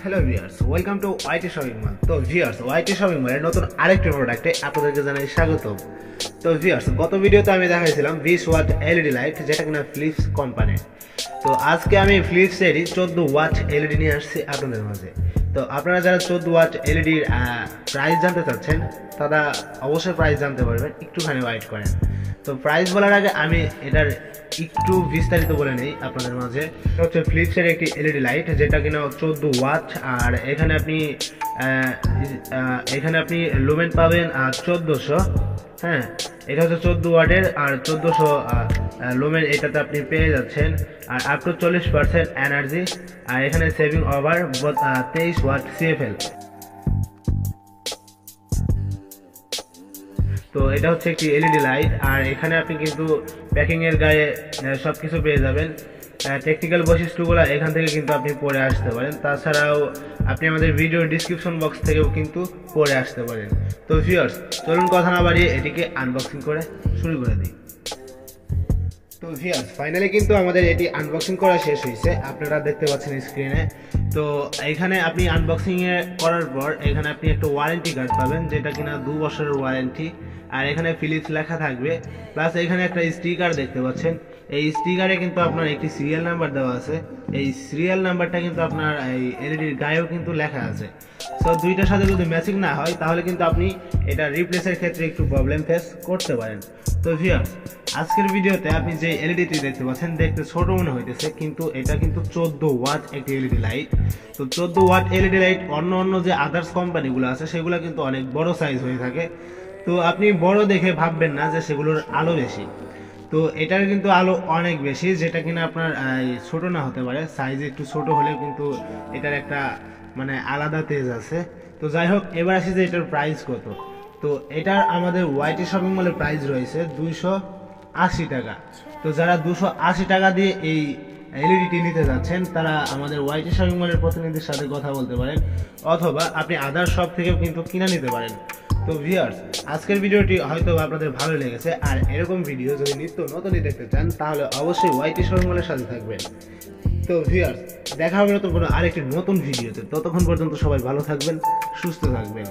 Hello viewers, welcome to YT shopping mall. তো viewers, ওয়াইটি shopping মলের নতুন আরেকটি প্রোডাক্টে আপনাদেরকে জানাই স্বাগতম। তো ভিউয়ার্স, গত ভিডিওতে আমি দেখাইছিলাম 20 ওয়াট এলইডি লাইট, যেটা কিনা ফিলিপস কোম্পানির। তো আজকে আমি ফিলিপসেরই 14 ওয়াট এলইডি নিয়ে আসছি আপনাদের মাঝে। তো আপনারা যারা 14 ওয়াট এলইডির প্রাইস জানতে চাচ্ছেন, তারা অবশ্যই প্রাইস জানতে পারবেন, একটুখানি ওয়েট করেন। তো প্রাইস বলার আগে আমি এটার একটু বিস্তারিত বলে নেই আপনাদের মাঝে। এটা হচ্ছে ফিলিপসের একটি এলইডি লাইট, যেটা কিনা 14 ওয়াট। আর এখানে আপনি লুমেন পাবেন 1400। হ্যাঁ, এটা হচ্ছে 14 ওয়াটের আর 1400 লুমেন এটাতে আপনি পেয়ে যাচ্ছেন। আর আপ টু 40% এনার্জি। আর এখানে সেভিং ওভার 23 ওয়াট সিএফএল। তো এটা হচ্ছে একটি এলইডি লাইট। আর এখানে আপনি কিন্তু প্যাকিং এর গায়ে সবকিছু পেয়ে যাবেন। টেকনিক্যাল বৈশিষ্ট্যগুলো এখান থেকে কিন্তু আপনি পড়ে আসতে পারেন। তাছাড়াও আপনি আমাদের ভিডিও ডিসক্রিপশন বক্স থেকেও কিন্তু পড়ে আসতে পারেন। তো ভিউয়ার্স, চলুন কথা না বাড়িয়ে এটিকে আনবক্সিং করে শুরু করে দিই। তো ভিউয়ার্স, ফাইনালি কিন্তু আমাদের এটি আনবক্সিং করা শেষ হয়েছে, আপনারা দেখতে পাচ্ছেন স্ক্রিনে। তো এখানে আপনি আনবক্সিং করার পর এখানে আপনি একটা ওয়ারেন্টি কার্ড পাবেন, যেটা কিনা 2 বছরের ওয়ারেন্টি। আর এখানে ফিলিপস লেখা থাকবে, প্লাস এখানে একটা স্টিকার দেখতে পাচ্ছেন। এই স্টিকারে কিন্তু আপনার একটি সিরিয়াল নাম্বার দেওয়া আছে। এই সিরিয়াল নাম্বারটা কিন্তু আপনার এই এলইডির গায়েও কিন্তু লেখা আছে। সো দুইটার সাথে যদি ম্যাচিং না হয়, তাহলে কিন্তু আপনি এটা রিপ্লেসের ক্ষেত্রে একটু প্রবলেম ফেস করতে পারেন। তো ভিউয়ার্স, আজকের ভিডিওতে আপনি যে এলইডিটি দেখতে পাচ্ছেন, দেখতে ছোট মনে হইতেছে, কিন্তু এটা কিন্তু 14 ওয়াট একটি এলইডি লাইট। তো 14 ওয়াট এলইডি লাইট অন্য যে আদার্স কোম্পানিগুলো আছে, সেগুলো কিন্তু অনেক বড় সাইজ হয়ে থাকে। তো আপনি বড় দেখে ভাববেন না যে সেগুলোর আলো বেশি। তো এটার কিন্তু আলো অনেক বেশি, যেটা কিনা আপনার ছোট না হতে পারে। সাইজ একটু ছোট হলেও কিন্তু এটার একটা আলাদা তেজ আছে। তো যাই হোক, এবার আসি যে এটার প্রাইস কত। তো এটার আমাদের ওয়াইটি শপিং মলের প্রাইস রয়েছে 280 টাকা। তো যারা 280 টাকা দিয়ে এই এলইডিটি নিতে যাচ্ছেন, তারা আমাদের ওয়াইটি শপিং মলের প্রতিনিধির সাথে কথা বলতে পারেন, অথবা আপনি আদার শপ থেকেও কিন্তু কিনে নিতে পারেন। তো ভিউয়ার্স, আজকের ভিডিওটি হয়তো আপনাদের ভালো লেগেছে। আর এরকম ভিডিও যদি নিত্য নতুনই দেখতে চান, তাহলে অবশ্যই ওয়াইটি শপিং মলের সাথে থাকবেন। তো ভিউয়ার্স, দেখা হবে নতুন কোনো আরেকটি নতুন ভিডিওতে। ততক্ষণ পর্যন্ত সবাই ভালো থাকবেন, সুস্থ থাকবেন।